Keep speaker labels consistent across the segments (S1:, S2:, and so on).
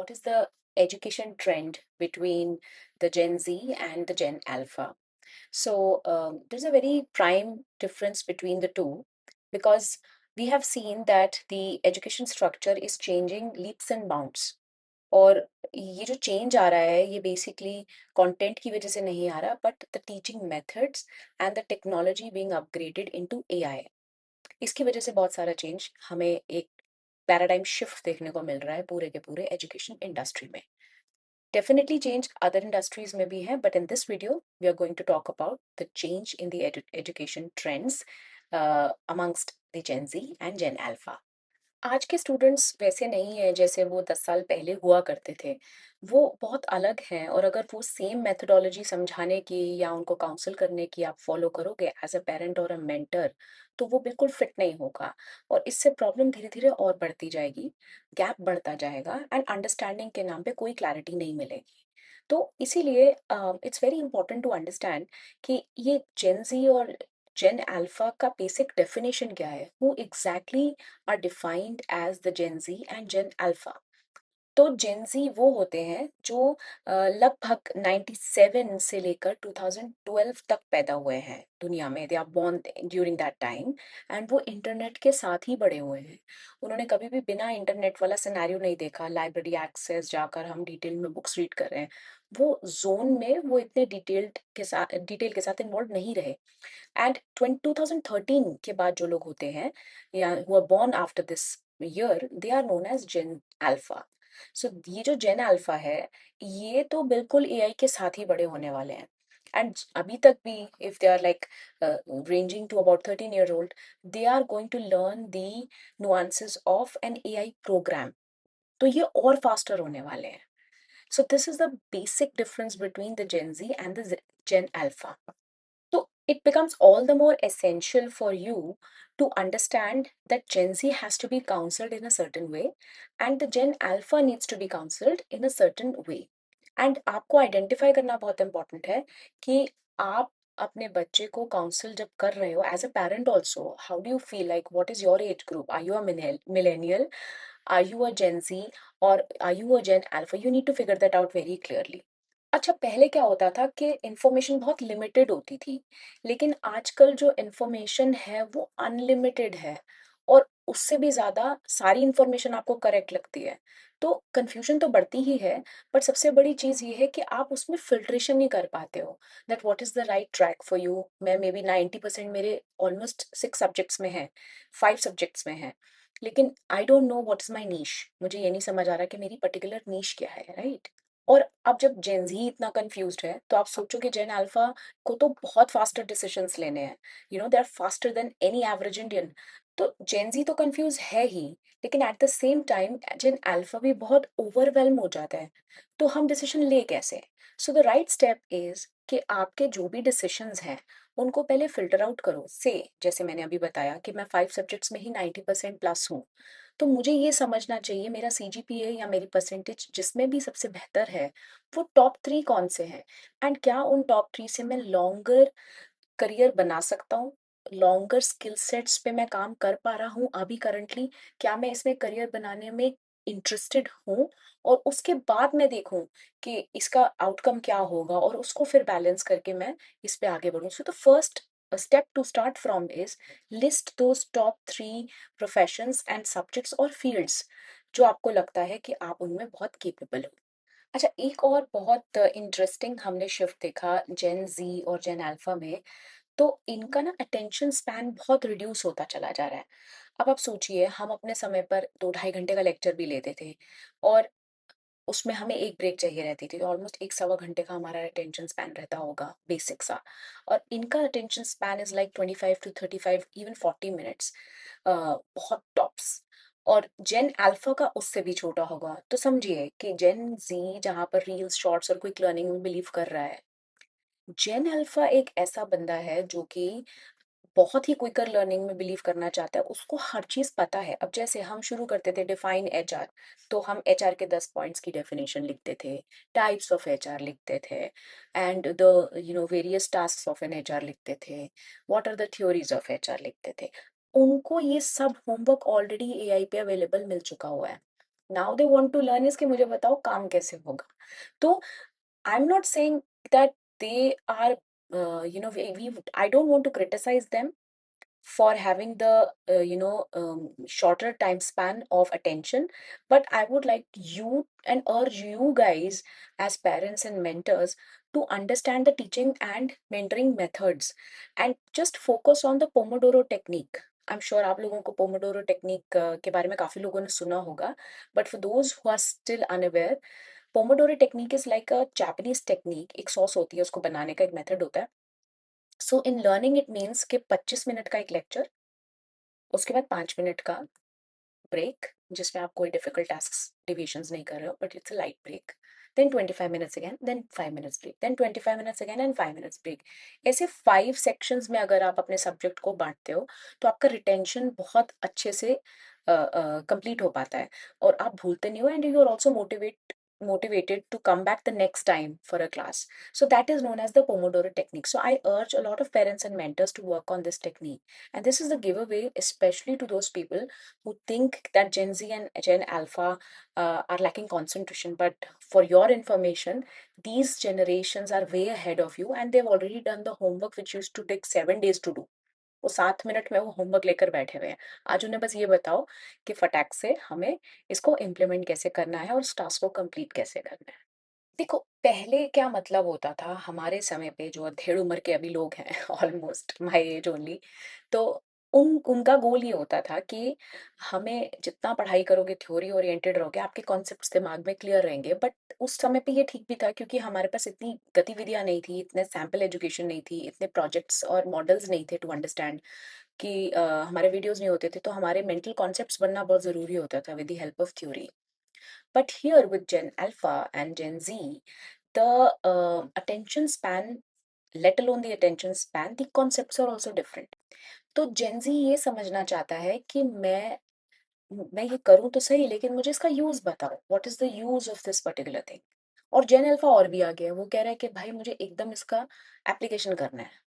S1: what is the education trend between the Gen Z and the Gen Alpha. So there's a very prime difference between the two because we have seen that the education structure is changing leaps and bounds. और ये जो change आ रहा है ये basically content की वजह से नहीं आ रहा but the teaching methods and the technology being upgraded into AI. इसकी वजह से बहुत सारा चेंज हमें एक पैराडाइम शिफ्ट देखने को मिल रहा है पूरे के पूरे एजुकेशन इंडस्ट्री में। डेफिनेटली चेंज अदर इंडस्ट्रीज में भी है but in this video we are going to talk about the change in the education trends amongst the Gen Z and Gen Alpha. आज के स्टूडेंट्स वैसे नहीं है जैसे वो 10 साल पहले हुआ करते थे। वो बहुत अलग हैं और अगर वो सेम मेथोडोलॉजी समझाने की या उनको काउंसल करने की आप फॉलो करोगे एज अ पेरेंट और अ मेंटर तो वो बिल्कुल फिट नहीं होगा और इससे प्रॉब्लम धीरे धीरे और बढ़ती जाएगी, गैप बढ़ता जाएगा एंड अंडरस्टैंडिंग के नाम पे कोई क्लैरिटी नहीं मिलेगी। तो इसीलिए it's very important to understand कि ये जेन जी और जेन अल्फा का बेसिक डेफिनेशन क्या है, who exactly are defined as the Gen Z and Gen Alpha। तो जेन जी वो होते हैं जो लगभग 97 से लेकर 2012 तक पैदा हुए हैं दुनिया में। They are born during that time and वो इंटरनेट के साथ ही बड़े हुए हैं। उन्होंने कभी भी बिना इंटरनेट वाला सिनेरियो नहीं देखा, लाइब्रेरी एक्सेस जाकर हम डिटेल में बुक्स रीड कर रहे हैं। वो जोन में वो इतने डिटेल के साथ इन्वॉल्व नहीं रहे। एंड 2013 के बाद जो लोग होते हैं या who are born after this year they are known as Gen Alpha. So ये जो जेन अल्फा है ये तो बिल्कुल एआई के साथ ही बड़े होने वाले हैं। एंड अभी तक भी if they are like ranging to about 13 years old they are going to learn the nuances of an AI program. तो ये और फास्टर होने वाले हैं। So this is the basic difference between the Gen Z and the Gen Alpha. So it becomes all the more essential for you to understand that Gen Z has to be counseled in a certain way and the Gen Alpha needs to be counseled in a certain way. And आपको identify करना बहुत important है कि आप अपने बच्चे को council जब कर रहे हो as a parent also, how do you feel, like what is your age group, are you a millennial, are you a Gen Z और are you a Gen Alpha, you need to figure that out very clearly. अच्छा, पहले क्या होता था कि information बहुत limited होती थी, लेकिन आजकल जो इंफॉर्मेशन है वो अनलिमिटेड है और उससे भी ज़्यादा सारी इंफॉर्मेशन आपको करेक्ट लगती है। तो कन्फ्यूजन तो बढ़ती ही है, बट सबसे बड़ी चीज़ ये है कि आप उसमें फ़िल्ट्रेशन नहीं कर पाते हो that what is the right track for you. मैं मे बी 90% मेरे ऑलमोस्ट 6 सब्जेक्ट्स में है, 5 सब्जेक्ट्स में है, लेकिन I don't know what is my niche. मुझे ये नहीं समझ आ रहा कि मेरी पर्टिकुलर नीश क्या है, राइट? और अब जब जेन जी इतना कंफ्यूज्ड है तो आप सोचो कि जेन अल्फा को तो बहुत फास्टर डिसीजंस लेने हैं, you know they are faster than any average Indian. तो जेन जी तो कंफ्यूज है ही, लेकिन at the same time Gen Alpha भी बहुत ओवरवेल्म हो जाता है। तो हम डिसीजन ले कैसे? So the right step is कि आपके जो भी डिसीशंस हैं उनको पहले फिल्टर आउट करो। से जैसे मैंने अभी बताया कि मैं 5 सब्जेक्ट्स में ही 90% प्लस हूँ, तो मुझे ये समझना चाहिए मेरा सीजीपीए या मेरी परसेंटेज जिसमें भी सबसे बेहतर है वो टॉप 3 कौन से हैं एंड क्या उन टॉप 3 से मैं लॉन्गर करियर बना सकता हूँ, लॉन्गर स्किल सेट्स पे मैं काम कर पा रहा हूँ अभी करंटली, क्या मैं इसमें करियर बनाने में इंटरेस्टेड हूँ, और उसके बाद मैं देखूं कि इसका आउटकम क्या होगा और उसको फिर बैलेंस करके मैं इस पे आगे बढ़ूं। So the first step to start from is list those top 3 professions and subjects और फील्ड्स जो आपको लगता है कि आप उनमें बहुत केपेबल हो। अच्छा, एक और बहुत इंटरेस्टिंग हमने शिफ्ट देखा जेन जी और जेन अल्फा में। तो इनका ना अटेंशन स्पैन बहुत रिड्यूस होता चला जा रहा है। अब आप सोचिए, हम अपने समय पर 2 ढाई घंटे का लेक्चर भी लेते थे और उसमें हमें एक ब्रेक चाहिए रहती थी, तो ऑलमोस्ट 1 सवा घंटे का हमारा अटेंशन स्पैन रहता होगा बेसिक सा। और इनका attention span is like 25 to 35, even 40 minutes, बहुत टॉप्स। और जेन अल्फा का उससे भी छोटा होगा। तो समझिए कि जेन जी जहाँ पर रील्स, शॉर्ट्स और क्विक लर्निंग में बिलीव कर रहा है, जेन अल्फा एक ऐसा बंदा है जो कि बहुत ही क्विकर लर्निंग में बिलीव करना चाहता है, उसको हर चीज पता है। अब जैसे हम शुरू करते थे डिफाइन एचआर, तो हम एचआर के 10 पॉइंट्स की डेफिनेशन लिखते थे, टाइप्स ऑफ एचआर लिखते थे and the various task of an HR लिखते थे, what are the theories of HR लिखते थे। उनको ये सब होमवर्क ऑलरेडी एआई पे अवेलेबल मिल चुका हुआ है। Now they want to learn is कि मुझे बताओ काम कैसे होगा. तो I am not saying that they are we I don't want to criticize them for having the shorter time span of attention, but I would like you and urge you guys as parents and mentors to understand the teaching and mentoring methods and just focus on the pomodoro technique. I'm sure आप लोगों को pomodoro technique के बारे में काफी लोगों ने सुना होगा, but for those who are still unaware, pomodoro technique is like a Japanese technique. एक सॉस होती है, उसको बनाने का एक मेथड होता है. सो इन लर्निंग इट मीन्स कि 25 मिनट का एक लेक्चर, उसके बाद 5 मिनट का ब्रेक जिसमें आप कोई डिफिकल्ट टास्क डिविजन्स नहीं कर रहे हो, but it's a light break. Then 25 minutes again, then 5 minutes break, then 25 minutes again and 5 minutes break. ऐसे 5 सेक्शंस में अगर आप अपने सब्जेक्ट को बांटते हो तो आपका रिटेंशन बहुत अच्छे से कंप्लीट हो पाता है और आप भूलते नहीं हो, and you are also motivated to come back the next time for a class. So that is known as the Pomodoro technique. So I urge a lot of parents and mentors to work on this technique. And this is the giveaway, especially to those people who think that Gen Z and Gen Alpha are lacking concentration. But for your information, these generations are way ahead of you and they've already done the homework which used to take 7 days to do. वो 7 minute में वो homework लेकर बैठे हुए हैं. आज उन्हें बस ये बताओ कि फटाक से हमें इसको इम्प्लीमेंट कैसे करना है और उस टास्क को कंप्लीट कैसे करना है. देखो, पहले क्या मतलब होता था हमारे समय पे, जो अधेड़ उम्र के अभी लोग हैं ऑलमोस्ट माय एज ओनली, तो उनका गोल ये होता था कि हमें जितना पढ़ाई करोगे, थ्योरी ओरिएंटेड रहोगे, आपके कॉन्सेप्ट्स दिमाग में क्लियर रहेंगे. बट उस समय पे ये ठीक भी था क्योंकि हमारे पास इतनी गतिविधियां नहीं थी, इतने सैम्पल एजुकेशन नहीं थी, इतने प्रोजेक्ट्स और मॉडल्स नहीं थे टू अंडरस्टैंड कि हमारे वीडियोस नहीं होते थे, तो हमारे मेंटल कॉन्सेप्ट्स बनना बहुत ज़रूरी होता था with the help of theory. But here with Gen Alpha and Gen Z, the attention span, let alone the attention span, the concepts are also different. तो Gen Z ये समझना चाहता है कि मैं ये करूँ तो सही, लेकिन मुझे इसका यूज बताओ, what is the use of this particular thing. और जेन अल्फा और भी आगे है, वो कह रहा है कि भाई मुझे एकदम इसका एप्लीकेशन करना है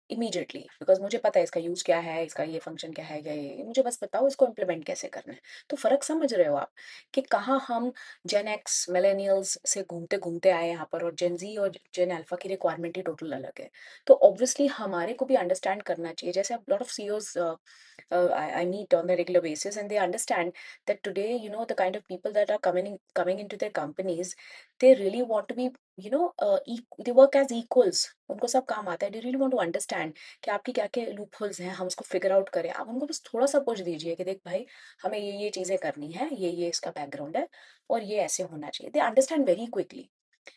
S1: इमीडिएटली, बिकॉज मुझे पता है इसका यूज क्या है, इसका ये फंक्शन क्या है, ये मुझे बस बताओ इसको इम्प्लीमेंट कैसे करना है. तो फर्क समझ रहे हो आप कि कहाँ हम जेन एक्स मिलेनियल्स से घूमते घूमते आए यहाँ पर, और जेन जी और जेन अल्फा की रिक्वायरमेंट ही टोटल अलग है. तो ऑब्वियसली हमारे को भी अंडरस्टैंड करना चाहिए. जैसे अब lot of CEOs I meet on a regular basis, and they understand that today, the kind of people that are coming into their companies, they really want to be, they work as equals. उनको सब काम आता है. They really want to understand कि आपकी क्या क्या loop holes हैं, हम उसको फिगर आउट करें. आप उनको बस थोड़ा सा पूछ दीजिए कि देख भाई, हमें ये चीजें करनी है, ये इसका बैकग्राउंड है और ये ऐसे होना चाहिए. They understand very quickly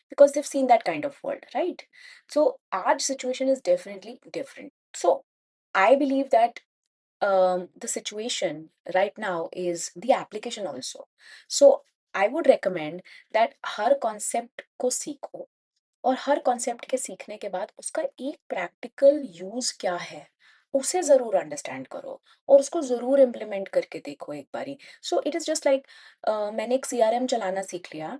S1: because they've seen that kind of world, right? So आज situation is definitely different. So I believe that the situation right now is the application also. So I would recommend that her concept को सीखो, और हर concept के सीखने के बाद उसका एक प्रैक्टिकल यूज क्या है उसे जरूर अंडरस्टैंड करो और उसको जरूर इम्प्लीमेंट करके देखो एक बारी. So it is just like, मैंने एक सीआरएम चलाना सीख लिया.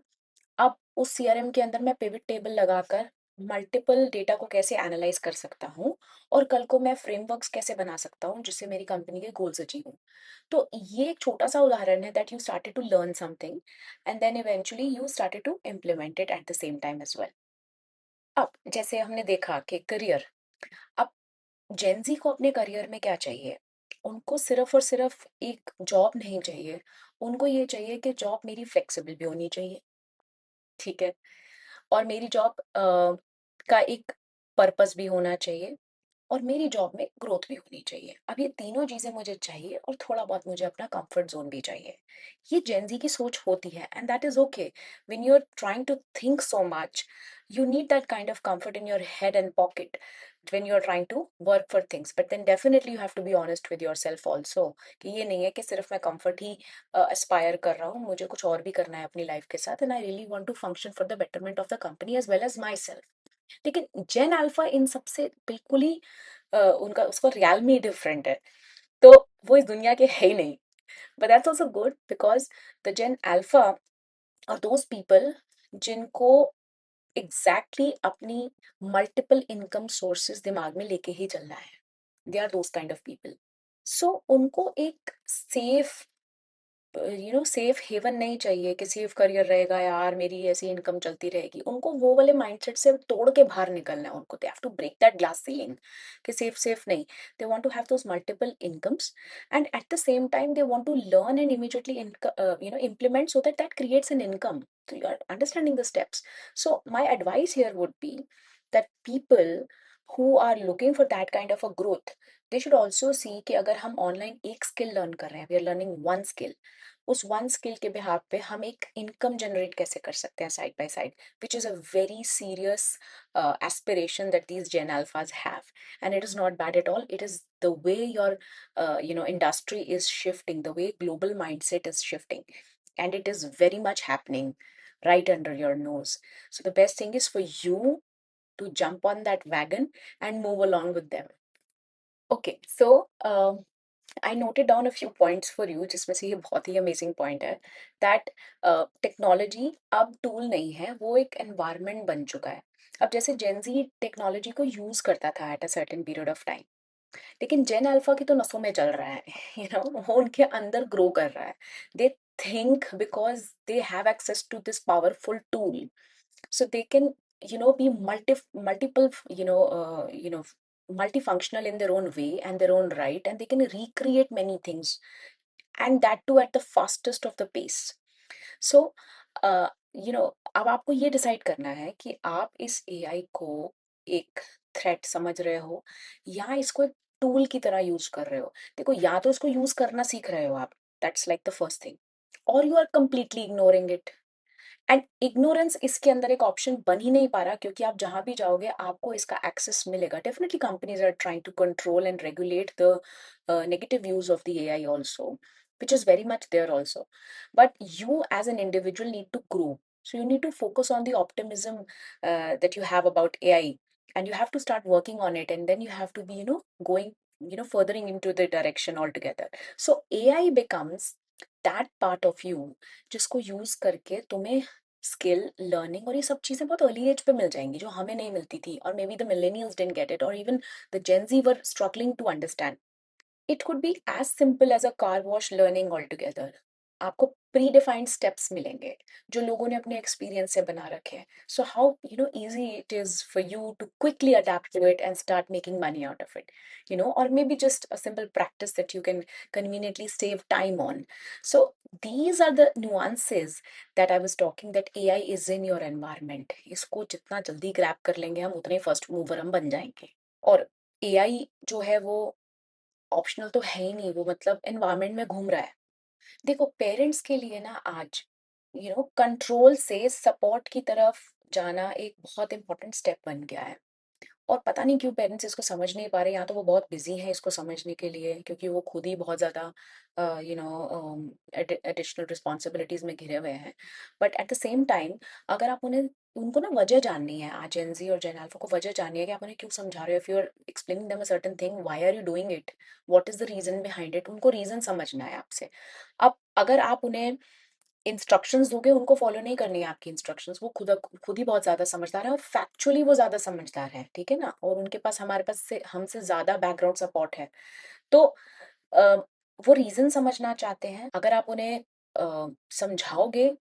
S1: अब उस सीआरएम के अंदर मैं पिवट टेबल लगाकर मल्टीपल डेटा को कैसे एनालाइज कर सकता हूँ और कल को मैं फ्रेमवर्क्स कैसे बना सकता हूँ जिससे मेरी कंपनी के गोल्स अचीव हों. तो ये एक छोटा सा उदाहरण है that you started to learn something and then eventually you started to implement it at the same time as well. अब जैसे हमने देखा कि करियर, अब जेंजी को अपने करियर में क्या चाहिए, उनको सिर्फ और सिर्फ एक जॉब नहीं चाहिए. उनको ये चाहिए कि जॉब मेरी फ्लेक्सिबल भी होनी चाहिए, ठीक है, और मेरी जॉब का एक पर्पस भी होना चाहिए, और मेरी जॉब में ग्रोथ भी होनी चाहिए. अब ये तीनों चीजें मुझे चाहिए और थोड़ा बहुत मुझे अपना कंफर्ट जोन भी चाहिए. ये जेंजी की सोच होती है and that is okay. When you are trying to think so much, you need that kind of comfort in your head and pocket when you're trying to work for things, but then definitely you have to be honest with yourself also कि ये नहीं है कि सिर्फ मैं comfort ही aspire कर रहा हूँ, मुझे कुछ और भी करना है अपनी लाइफ के साथ, and I really want to function for the betterment of the company as well as myself. लेकिन जेन अल्फा इन सबसे बिल्कुल ही उनका उसका रियल में डिफरेंट है, तो वो इस दुनिया के है ही नहीं. But that's also good because the Gen Alpha और दोज पीपल जिनको एग्जैक्टली exactly अपनी मल्टीपल इनकम सोर्सेज दिमाग में लेके ही चलना है, they are those kind of people. So उनको एक सेफ सेफ हेवन नहीं चाहिए कि सेफ करियर रहेगा यार, मेरी ऐसी इनकम चलती रहेगी। उनको वो वाले माइंडसेट से तोड़ के बाहर निकलना है उनको। They have to break that glass ceiling कि सेफ सेफ नहीं। They want to have those multiple incomes and at the same time they want to learn and immediately implement so that that creates an income. So you are understanding the steps. So my advice here would be that people who are looking for that kind of a growth, they should also see कि अगर हम online एक skill learn कर रहे हैं, we are learning one skill, उस one skill के behalf पे हम एक इनकम जनरेट कैसे कर सकते हैं side by side, which is a very serious aspiration that these Gen Alphas have. And it is not bad at all. It is the way your industry is shifting, the way global mindset is shifting, and it is very much happening right under your nose. So the best thing is for you to jump on that wagon and move along with them. Okay, so I noted down a few points for you, जिसमें से ये बहुत ही amazing point है that technology अब tool नहीं है, वो एक एनवायरनमेंट बन चुका है। अब जैसे जेनजी टेक्नोलॉजी को यूज करता था at a certain period of time, लेकिन जेन अल्फा की तो नसों में चल रहा है वो उनके अंदर ग्रो कर रहा है। They think because they have access to this powerful tool, so they can be multiple multifunctional in their own way and their own right, and they can recreate many things, and that too at the fastest of the pace. So अब आपको ये decide करना है कि आप इस AI को एक थ्रेट समझ रहे हो या इसको एक टूल की तरह यूज कर रहे हो। देखो, या तो इसको यूज करना सीख रहे हो आप, that's like the first thing, और you are completely ignoring it. And ignorance इसके अंदर एक ऑप्शन बन ही नहीं पा रहा, क्योंकि आप जहां भी जाओगे आपको इसका एक्सेस मिलेगा। Definitely companies are trying to control and regulate the negative use of the AI also, which is very much there also. But you as an individual need to grow. So you need to focus on the optimism that you have about AI, and you have to start working on it, and then you have to be, going, furthering into the direction altogether. So AI becomes that part of you जिसको use करके तुम्हें skill learning और ये सब चीजें बहुत early as पे मिल जाएंगी, जो हमें नहीं मिलती थी, और maybe the millennials didn't get it, और even the Gen Z were struggling to understand. It could be as simple as a car wash learning all together. आपको प्री डिफाइंड स्टेप्स मिलेंगे जो लोगों ने अपने एक्सपीरियंस से बना रखे हैं। So how easy it is for you to quickly adapt to it and start making money out of it, or maybe just a simple practice that you can conveniently save time on. So these are the nuances that I was talking, that AI is in your environment. इसको जितना जल्दी grab कर लेंगे हम, उतने first mover हम बन जाएंगे। और एआई जो है वो ऑप्शनल तो है ही नहीं, वो मतलब एनवायरनमेंट में घूम रहा है। देखो, पेरेंट्स के लिए ना आज कंट्रोल से सपोर्ट की तरफ जाना एक बहुत इंपॉर्टेंट स्टेप बन गया है। और पता नहीं क्यों पेरेंट्स इसको समझ नहीं पा रहे, या तो वो बहुत बिजी हैं इसको समझने के लिए, क्योंकि वो खुद ही बहुत ज़्यादा एडिशनल रिस्पॉन्सिबिलिटीज़ में घिरे हुए हैं। But at the same time, अगर आप उन्हें उनको ना वजह जाननी है, आज जेनजी और जेन अल्फा को वजह जाननी है कि आप उन्हें क्यों समझा रहे हो, if you are explaining them a certain thing, why are you doing it, what is the reason behind it, उनको रीजन समझना है आपसे। अब अगर आप उन्हें इंस्ट्रक्शंस दोगे, उनको फॉलो नहीं करनी है आपकी इंस्ट्रक्शंस, वो खुद खुद ही बहुत ज्यादा समझदार है, और फैक्चुअली वो ज्यादा समझदार है, ठीक है ना, और उनके पास हमारे पास से हमसे ज्यादा बैकग्राउंड सपोर्ट है। तो अ, वो रीजन समझना चाहते हैं। अगर आप उन्हें समझाओगे,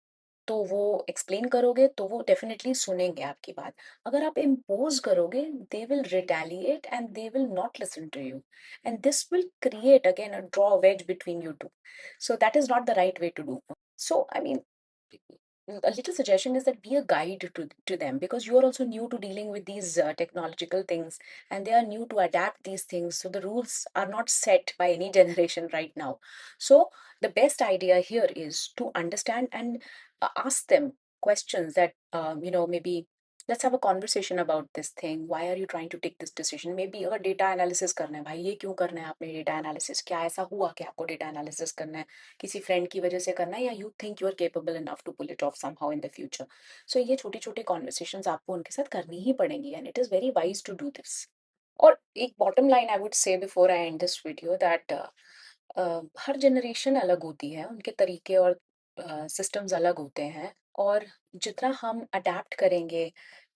S1: तो वो एक्सप्लेन करोगे, तो वो डेफिनेटली सुनेंगे आपकी बात। अगर आप इम्पोज करोगे, they will retaliate and they will not listen to you, and this will create again a draw wedge between you two. So that is not the right way to do. So I mean, a little suggestion is that be a guide to them, because you are also new to dealing with these technological things, and they are new to adapt these things, so the rules are not set by any generation right now. So the best idea here is to understand and ask them questions that maybe let's have a conversation about this thing. Why are you trying to take this decision? Maybe अगर data analysis करना है, भाई ये क्यों करना है आपने data analysis, क्या ऐसा हुआ कि आपको data analysis करना है, किसी फ्रेंड की वजह से करना है, या you think you are capable enough to pull it off somehow in the future. So ये छोटी छोटी कॉन्वर्सेशंस आपको उनके साथ करनी ही पड़ेंगी, and it is very wise to do this. और एक bottom line I would say before I end this video that हर जनरेशन अलग होती है, उनके तरीके और सिस्टम्स अलग होते हैं, और जितना हम अडेप्ट करेंगे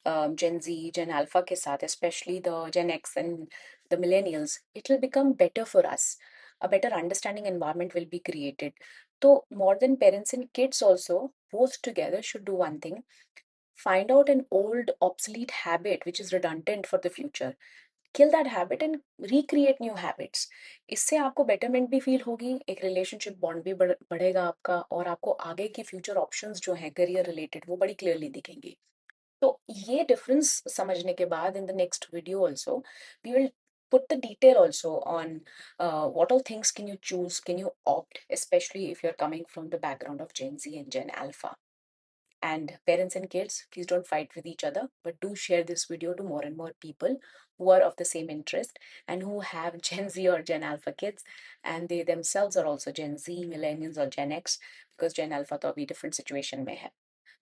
S1: जेन जी जेन अल्फा के साथ, specially the Gen X and the millennials, it will become better for us, a better understanding environment will be created. So more than parents and kids also, both together should do one thing: find out an old obsolete habit which is redundant for the future, kill that habit and recreate new habits. इससे आपको betterment भी feel होगी, एक relationship bond भी बढ़ेगा आपका, और आपको आगे की future options जो हैं career related वो बड़ी clearly दिखेंगी. तो ये difference समझने के बाद in the next video also we will put the detail also on what all things can you choose, can you opt, especially if you're coming from the background of Gen Z and Gen Alpha. And parents and kids, please don't fight with each other, but do share this video to more and more people who are of the same interest and who have Gen Z or Gen Alpha kids, and they themselves are also Gen Z, millennials or Gen X, because Gen Alpha तो अभी different situation में है.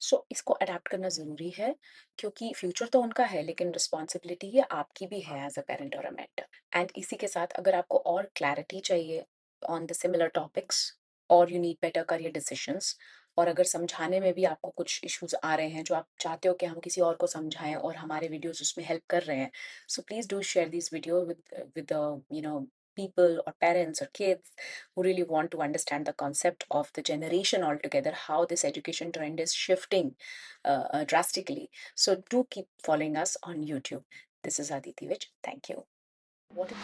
S1: So इसको adapt करना ज़रूरी है, क्योंकि future तो उनका है लेकिन रिस्पॉन्सिबिलिटी ये आपकी भी है एज अ पेरेंट और अ मेंटर. एंड इसी के साथ अगर आपको और क्लैरिटी चाहिए ऑन द सिमिलर टॉपिक्स, और you need better career decisions, और अगर समझाने में भी आपको कुछ इश्यूज आ रहे हैं जो आप चाहते हो कि हम किसी और को समझाएं और हमारे वीडियोस उसमें हेल्प कर रहे हैं, so please do share this video with people or parents or kids who really want to understand the concept of the generation altogether, how this education trend is shifting drastically. So do keep following us on YouTube. This is Aditi Vij. Thank you. What